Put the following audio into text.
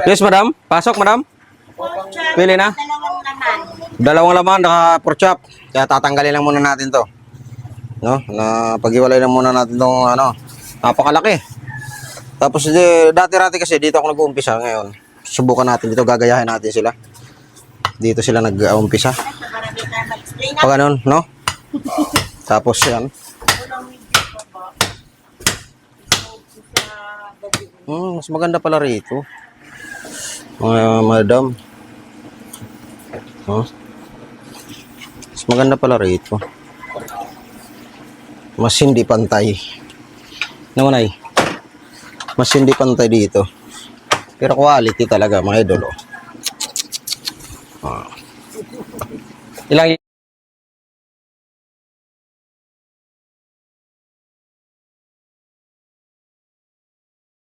Yes, madam. Pasok, madam. Pili na. Dalawang laman, naka pork chop. Kaya tatanggalin lang muna natin to. No? Na paghiwalay lang muna natin tong ano. Napakalaki. Tapos dati-rati kasi dito ako nag-uumpisa ngayon. Subukan natin dito, gagayahin natin sila. Dito sila nag-uumpisa. Pag ganun, no? Tapos yan. Mas maganda pala rito. Madam. Mas maganda pala rito. Mas hindi pantay. Naman ay. Mas hindi pantay dito. Pero quality talaga mga idol. Ilang